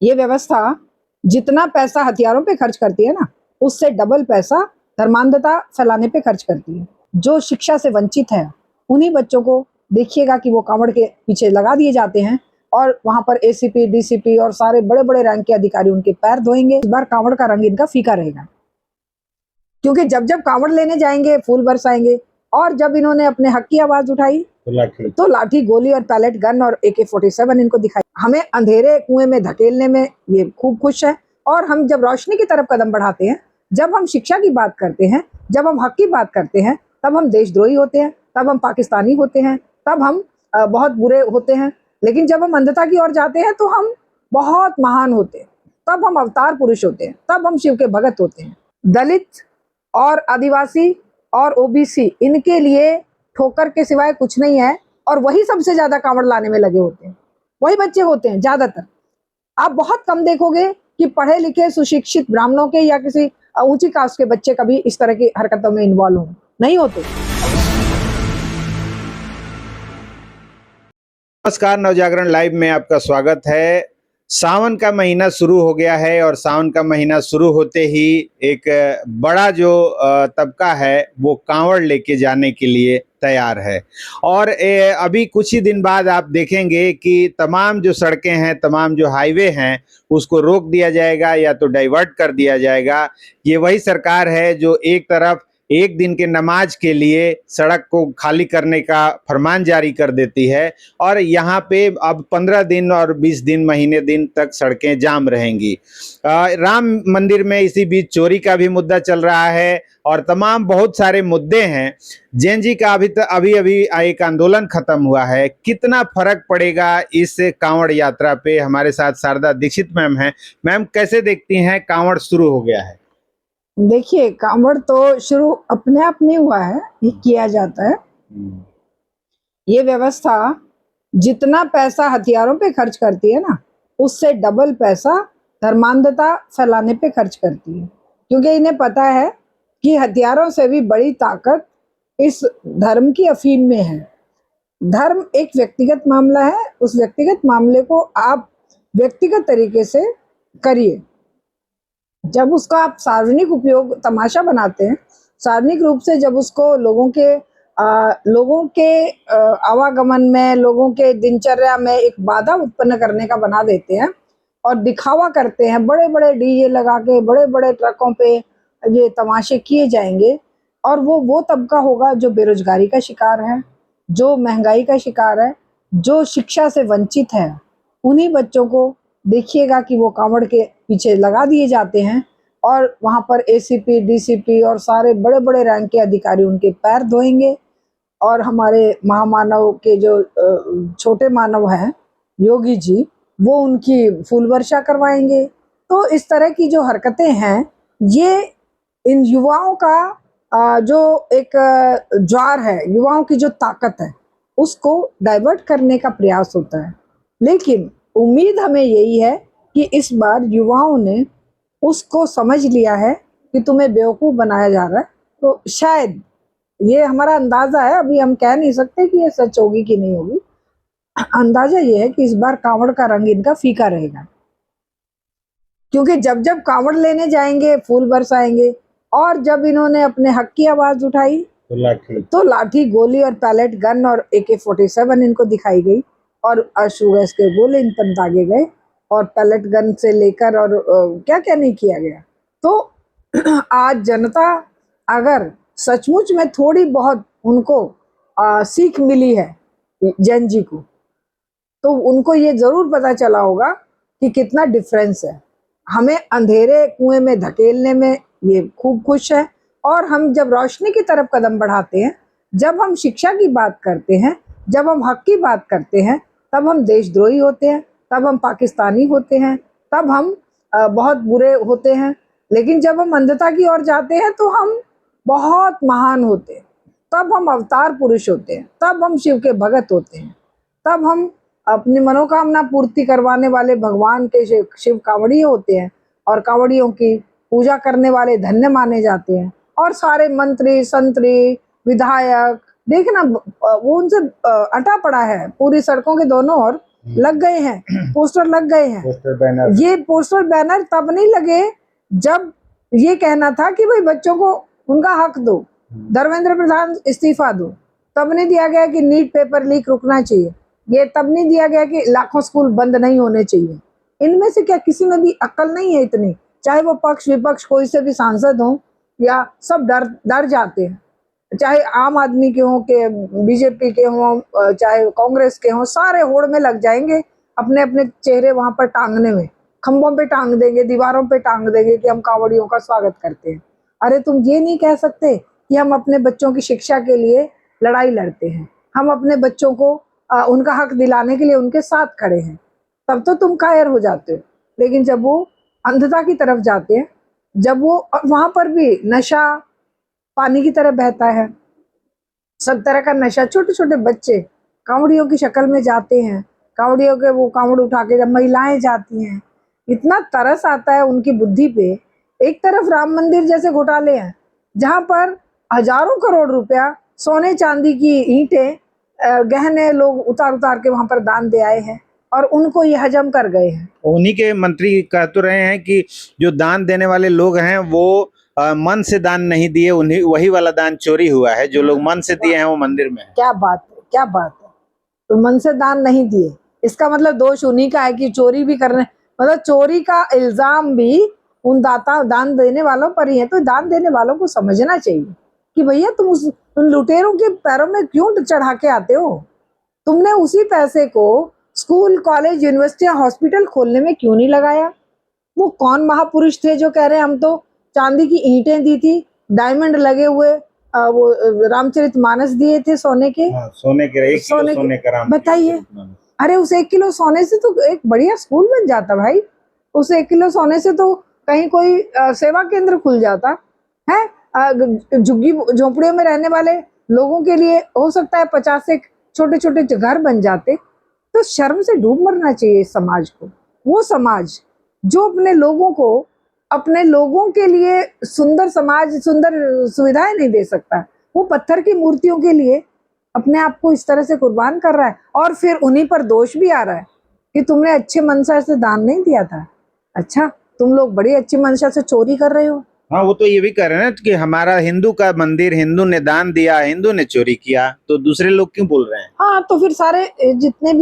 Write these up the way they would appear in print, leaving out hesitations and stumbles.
ये व्यवस्था जितना पैसा हथियारों पे खर्च करती है ना, उससे डबल पैसा धर्मांधता फैलाने पे खर्च करती है। जो शिक्षा से वंचित है उन्हीं बच्चों को देखिएगा कि वो कांवड़ के पीछे लगा दिए जाते हैं और वहां पर एसीपी, डीसीपी और सारे बड़े बड़े रैंक के अधिकारी उनके पैर धोएंगे। इस बार कांवड़ का रंग इनका फीका रहेगा, क्योंकि जब जब कांवड़ लेने जाएंगे फूल बरसाएंगे, और जब इन्होंने अपने हक की आवाज उठाई तो लाठी, गोली और पैलेट गन और AK-47 इनको दिखाई। हमें अंधेरे कुएं में धकेलने में ये खूब खुश है, और हम जब रोशनी की तरफ कदम बढ़ाते हैं, जब हम शिक्षा की बात करते हैं, जब हम हक की बात करते हैं, तब हम देशद्रोही होते हैं, तब हम पाकिस्तानी होते हैं, तब हम बहुत बुरे होते हैं। लेकिन जब हम अंधता की ओर जाते हैं तो हम बहुत महान होते हैं, तब हम अवतार पुरुष होते हैं, तब हम शिव के भगत होते हैं। दलित और आदिवासी और OBC इनके लिए ठोकर के सिवाय कुछ नहीं है, और वही सबसे ज्यादा कांवड़ लाने में लगे होते हैं, वही बच्चे होते हैं ज्यादातर। आप बहुत कम देखोगे कि पढ़े लिखे सुशिक्षित ब्राह्मणों के या किसी ऊंची कास्ट के बच्चे कभी इस तरह की हरकतों में इन्वॉल्व हो, नहीं होते। नमस्कार, नवजागरण लाइव में आपका स्वागत है। सावन का महीना शुरू हो गया है और सावन का महीना शुरू होते ही एक बड़ा जो तबका है वो कांवड़ लेके जाने के लिए तैयार है। और अभी कुछ ही दिन बाद आप देखेंगे कि तमाम जो सड़कें हैं, तमाम जो हाईवे हैं, उसको रोक दिया जाएगा या तो डाइवर्ट कर दिया जाएगा। ये वही सरकार है जो एक तरफ एक दिन के नमाज के लिए सड़क को खाली करने का फरमान जारी कर देती है, और यहाँ पे अब 15 दिन और 20 दिन, महीने दिन तक सड़कें जाम रहेंगी। राम मंदिर में इसी बीच चोरी का भी मुद्दा चल रहा है और तमाम बहुत सारे मुद्दे हैं। जैन जी का अभी अभी एक आंदोलन खत्म हुआ है। कितना फर्क पड़ेगा इस कांवड़ यात्रा पे? हमारे साथ शारदा दीक्षित मैम हैं। मैम, कैसे देखती हैं? कांवड़ शुरू हो गया है। देखिए, कांवड़ तो शुरू अपने आप नहीं हुआ है, ये किया जाता है। ये व्यवस्था जितना पैसा हथियारों पे खर्च करती है ना, उससे डबल पैसा धर्मांधता फैलाने पे खर्च करती है, क्योंकि इन्हें पता है कि हथियारों से भी बड़ी ताकत इस धर्म की अफीम में है। धर्म एक व्यक्तिगत मामला है, उस व्यक्तिगत मामले को आप व्यक्तिगत तरीके से करिए। जब उसका आप सार्वजनिक उपयोग तमाशा बनाते हैं, सार्वजनिक रूप से जब उसको लोगों के आवागमन में, लोगों के दिनचर्या में एक बाधा उत्पन्न करने का बना देते हैं और दिखावा करते हैं, बड़े बड़े DJ लगा के बड़े बड़े ट्रकों पे ये तमाशे किए जाएंगे, और वो तबका होगा जो बेरोजगारी का शिकार है, जो महंगाई का शिकार है, जो शिक्षा से वंचित है। उन्हीं बच्चों को देखिएगा कि वो कांवड़ के पीछे लगा दिए जाते हैं, और वहां पर ACP, DCP और सारे बड़े बड़े रैंक के अधिकारी उनके पैर धोएंगे, और हमारे महामानव के जो छोटे मानव हैं योगी जी, वो उनकी फूल वर्षा करवाएंगे। तो इस तरह की जो हरकतें हैं, ये इन युवाओं का जो एक ज्वार है, युवाओं की जो ताकत है, उसको डाइवर्ट करने का प्रयास होता है। लेकिन उम्मीद हमें यही है कि इस बार युवाओं ने उसको समझ लिया है कि तुम्हें बेवकूफ बनाया जा रहा है। तो शायद ये हमारा अंदाजा है, अभी हम कह नहीं सकते कि ये सच होगी कि नहीं होगी। अंदाजा ये है कि इस बार कांवड़ का रंग इनका फीका रहेगा, क्योंकि जब जब कांवड़ लेने जाएंगे फूल बरसाएंगे, और जब इन्होंने अपने हक की आवाज उठाई तो लाठी, गोली और पैलेट गन और AK-47 इनको दिखाई गई, और आंसू गैस के गोले इन पर दागे गए, और पैलेट गन से लेकर और क्या क्या नहीं किया गया। तो आज जनता अगर सचमुच में थोड़ी बहुत उनको सीख मिली है जैन जी को, तो उनको ये जरूर पता चला होगा कि कितना डिफरेंस है। हमें अंधेरे कुएं में धकेलने में ये खूब खुश है, और हम जब रोशनी की तरफ कदम बढ़ाते हैं, जब हम शिक्षा की बात करते हैं, जब हम हक की बात करते हैं, तब हम देशद्रोही होते हैं, तब हम पाकिस्तानी होते हैं, तब हम बहुत बुरे होते हैं। लेकिन जब हम अंधता की ओर जाते हैं तो हम बहुत महान होते हैं, तब हम अवतार पुरुष होते हैं, तब हम शिव के भगत होते हैं, तब हम अपनी मनोकामना पूर्ति करवाने वाले भगवान के शिव कांवड़िए होते हैं, और कांवड़ियों की पूजा करने वाले धन्य माने जाते हैं। और सारे मंत्री, संतरी, विधायक देखना वो उनसे अटा पड़ा है पूरी सड़कों के दोनों ओर, लग गए हैं, पोस्टर लग गए हैं। Poster banner. ये पोस्टर बैनर तब नहीं लगे जब ये कहना था कि भाई बच्चों को उनका हक दो, धर्मेंद्र प्रधान इस्तीफा दो। तब नहीं दिया गया कि नीट पेपर लीक रुकना चाहिए। ये तब नहीं दिया गया कि लाखों स्कूल बंद नहीं होने चाहिए। इनमें से क्या किसी में भी अक्ल नहीं है इतनी? चाहे वो पक्ष विपक्ष कोई से भी सांसद हो, या सब डर जाते हैं। चाहे आम आदमी के हों, के बीजेपी के हों, चाहे कांग्रेस के हों, सारे होड़ में लग जाएंगे अपने अपने चेहरे वहां पर टांगने में। खंभों पे टांग देंगे, दीवारों पे टांग देंगे कि हम कांवड़ियों का स्वागत करते हैं। अरे तुम ये नहीं कह सकते कि हम अपने बच्चों की शिक्षा के लिए लड़ाई लड़ते हैं, हम अपने बच्चों को उनका हक दिलाने के लिए उनके साथ खड़े हैं। तब तो तुम कायर हो जाते हो। लेकिन जब वो अंधता की तरफ जाते हैं, जब वो वहां पर भी नशा पानी की तरह बहता है, सब तरह का नशा, छोटे छोटे बच्चे कांवड़ियों की शक्ल में जाते हैं, कांवड़ियों के वो कांवड़ उठा के जब महिलाएं जाती हैं, इतना तरस आता है उनकी बुद्धि पे। एक तरफ राम मंदिर जैसे घोटाले हैं जहां पर हजारों करोड़ रुपया सोने चांदी की ईंटें, गहने लोग उतार उतार के वहां पर दान दे आए हैं और उनको ये हजम कर गए हैं। उन्हीं के मंत्री कह तो रहे हैं कि जो दान देने वाले लोग हैं वो मन से दान नहीं दिए, उन्हीं वही वाला दान चोरी हुआ है। जो लोग मन से दिए हैं वो मंदिर में है। क्या बात है, क्या बात है। तो मन से दान नहीं दिए, इसका मतलब दोष उन्हीं का है कि चोरी भी करने, मतलब चोरी का इल्जाम भी उन दान देने वालों पर ही है। तो दान देने वालों को समझना चाहिए कि भैया तुम उन लुटेरों के पैरों में क्यों चढ़ा के आते हो? तुमने उसी पैसे को स्कूल, कॉलेज, यूनिवर्सिटी, हॉस्पिटल खोलने में क्यों नहीं लगाया? वो कौन महापुरुष थे जो कह रहे हैं हम तो चांदी की ईंटें दी थी, डायमंड लगे हुए वो रामचरितमानस दिए थे सोने के। हाँ, सोने के 1 किलो सोने का राम। बताइए, अरे उस 1 किलो सोने से तो एक बढ़िया स्कूल बन जाता भाई। उस 1 किलो सोने से तो कहीं कोई सेवा केंद्र खुल जाता है। झुग्गी झोपड़ियों में रहने वाले लोगों के लिए हो सकता है 50 से छोटे छोटे घर बन जाते। तो शर्म से डूब मरना चाहिए इस समाज को। वो समाज जो अपने लोगों को, अपने लोगों के लिए सुंदर समाज, सुंदर सुविधाएं नहीं दे सकता, वो पत्थर की मूर्तियों के लिए अपने आप को इस तरह से कुर्बान कर रहा है। और फिर उन्हीं पर दोष भी आ रहा है कि तुमने अच्छे मंशा से दान नहीं दिया था। अच्छा, तुम लोग बड़ी अच्छी मंशा से चोरी कर रहे हो। हाँ, वो तो ये भी कर रहे हैं कि हमारा हिंदू का मंदिर, हिंदू ने दान दिया, हिंदू ने चोरी किया, तो दूसरे लोग क्यों बोल रहे हैं? हाँ, तो फिर सारे जितने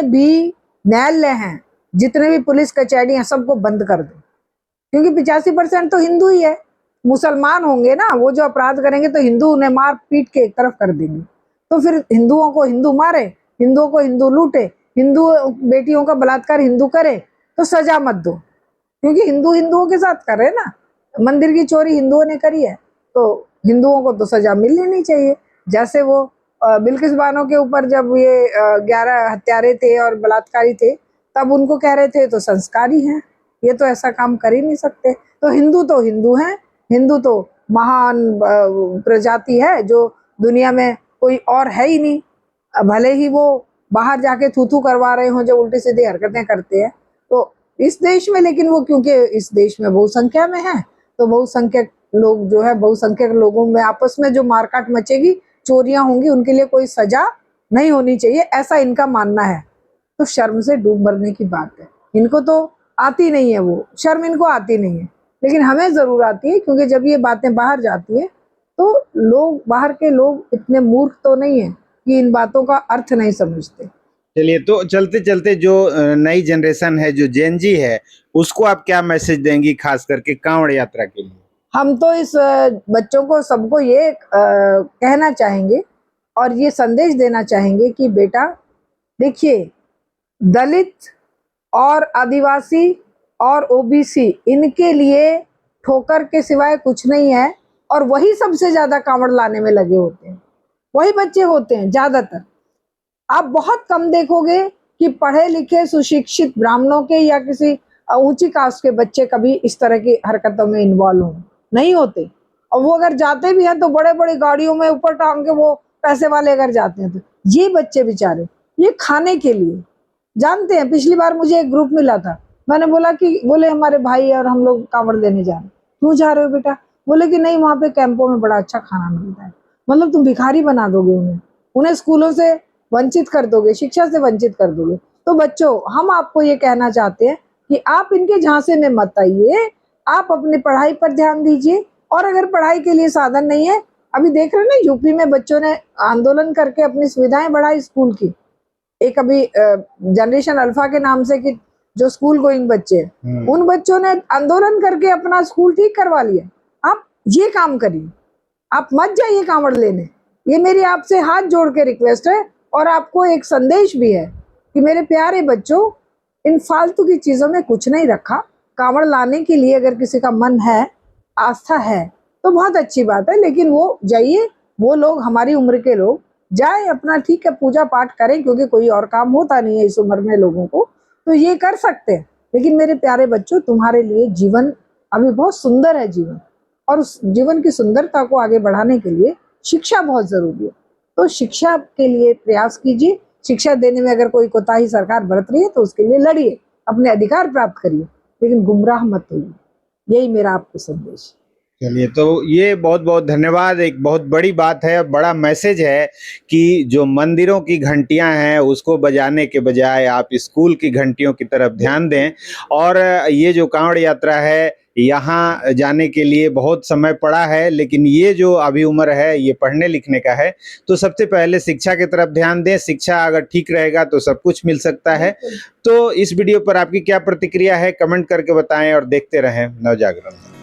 भी न्यायालय हैं, जितने भी पुलिस कचहरी हैं, सबको बंद कर दो। क्योंकि 85% तो हिंदू ही है। मुसलमान होंगे ना, वो जो अपराध करेंगे तो हिंदू उन्हें मार पीट के एक तरफ कर देंगे। तो फिर हिंदुओं को हिंदू मारे, हिंदुओं को हिंदू लूटे, हिंदू बेटियों का बलात्कार हिंदू करे, तो सजा मत दो। क्योंकि हिंदू हिंदुओं के साथ कर रहे हैं ना, मंदिर की चोरी हिंदुओं ने करी है तो हिंदुओं को तो सजा मिल लेनी चाहिए। जैसे वो बिल्किस बानो के ऊपर जब ये 11 हत्यारे थे और बलात्कारी थे, तब उनको कह रहे थे तो संस्कारी हैं, ये तो ऐसा काम कर ही नहीं सकते। तो हिंदू हैं, हिंदू तो महान प्रजाति है जो दुनिया में कोई और है ही नहीं। भले ही वो बाहर जाके थू थू करवा रहे हों, जो उल्टी सीधी हरकतें करते हैं तो इस देश में, लेकिन वो क्योंकि इस देश में बहुसंख्या में है, तो बहुसंख्यक लोग जो है, बहुसंख्यक लोगों में आपस में जो मारकाट मचेगी, चोरियां होंगी, उनके लिए कोई सजा नहीं होनी चाहिए, ऐसा इनका मानना है। तो शर्म से डूब मरने की बात है। इनको तो आती नहीं है, वो शर्म इनको आती नहीं है, लेकिन हमें जरूर आती है। क्योंकि जब ये बातें बाहर जाती है तो लोग, बाहर के लोग इतने मूर्ख तो नहीं है कि इन बातों का अर्थ नहीं समझते। चलिए, तो चलते चलते जो नई जनरेशन है, जो जेन जी है, उसको आप क्या मैसेज देंगी, खास करके कांवड़ यात्रा के लिए? हम तो इस बच्चों को, सबको ये कहना चाहेंगे और ये संदेश देना चाहेंगे कि बेटा देखिए, दलित और आदिवासी और ओबीसी, इनके लिए ठोकर के सिवाय कुछ नहीं है। और वही सबसे ज्यादा कांवड़ लाने में लगे होते हैं, वही बच्चे होते हैं ज्यादातर। आप बहुत कम देखोगे कि पढ़े लिखे सुशिक्षित ब्राह्मणों के या किसी ऊंची कास्ट के बच्चे कभी इस तरह की हरकतों में इन्वॉल्व हो, नहीं होते। और वो अगर जाते भी हैं तो बड़े बड़े गाड़ियों में ऊपर टांग के वो पैसे वाले अगर जाते हैं, तो ये बच्चे बेचारे ये खाने के लिए जानते हैं। पिछली बार मुझे एक ग्रुप मिला था, मैंने बोला कि, बोले हमारे भाई और हम लोग कांवड़ लेने जा रहे। क्यों जा रहे हो बेटा? बोले कि नहीं, वहां पे कैंपों में बड़ा अच्छा खाना मिलता है। मतलब तुम भिखारी बना दोगे उन्हें स्कूलों से वंचित कर दोगे, शिक्षा से वंचित कर दोगे। तो बच्चों, हम आपको ये कहना चाहते हैं कि आप इनके झांसे में मत आइए, आप अपनी पढ़ाई पर ध्यान दीजिए। और अगर पढ़ाई के लिए साधन नहीं है, अभी देख रहे हैं ना, यूपी में बच्चों ने आंदोलन करके अपनी सुविधाएं बढ़ाई स्कूल की। एक अभी जनरेशन अल्फा के नाम से कि जो स्कूल गोइंग बच्चे हैं, उन बच्चों ने आंदोलन करके अपना स्कूल ठीक करवा लिया। आप ये काम करिए, आप मत जाइए कांवड़ लेने। ये मेरी आपसे हाथ जोड़ के रिक्वेस्ट है। और आपको एक संदेश भी है कि मेरे प्यारे बच्चों, इन फालतू की चीजों में कुछ नहीं रखा। कांवड़ लाने के लिए अगर किसी का मन है, आस्था है, तो बहुत अच्छी बात है, लेकिन वो जाइए, वो लोग हमारी उम्र के लोग जाए अपना, ठीक है, पूजा पाठ करें, क्योंकि कोई और काम होता नहीं है इस उम्र में लोगों को, तो ये कर सकते हैं। लेकिन मेरे प्यारे बच्चों, तुम्हारे लिए जीवन अभी बहुत सुंदर है जीवन, और उस जीवन की सुंदरता को आगे बढ़ाने के लिए शिक्षा बहुत जरूरी है। तो शिक्षा के लिए प्रयास कीजिए। शिक्षा देने में अगर कोई कोताही सरकार बरत रही है तो उसके लिए लड़िए, अपने अधिकार प्राप्त करिए, लेकिन गुमराह मत होइए। यही मेरा आपको संदेश। चलिए, तो ये बहुत बहुत धन्यवाद। एक बहुत बड़ी बात है, बड़ा मैसेज है कि जो मंदिरों की घंटियां हैं उसको बजाने के बजाय आप स्कूल की घंटियों की तरफ ध्यान दें। और ये जो कांवड़ यात्रा है, यहाँ जाने के लिए बहुत समय पड़ा है, लेकिन ये जो अभी उम्र है ये पढ़ने लिखने का है। तो सबसे पहले शिक्षा की तरफ ध्यान दें। शिक्षा अगर ठीक रहेगा तो सब कुछ मिल सकता है। तो इस वीडियो पर आपकी क्या प्रतिक्रिया है, कमेंट करके बताएं और देखते रहें नवजागरण।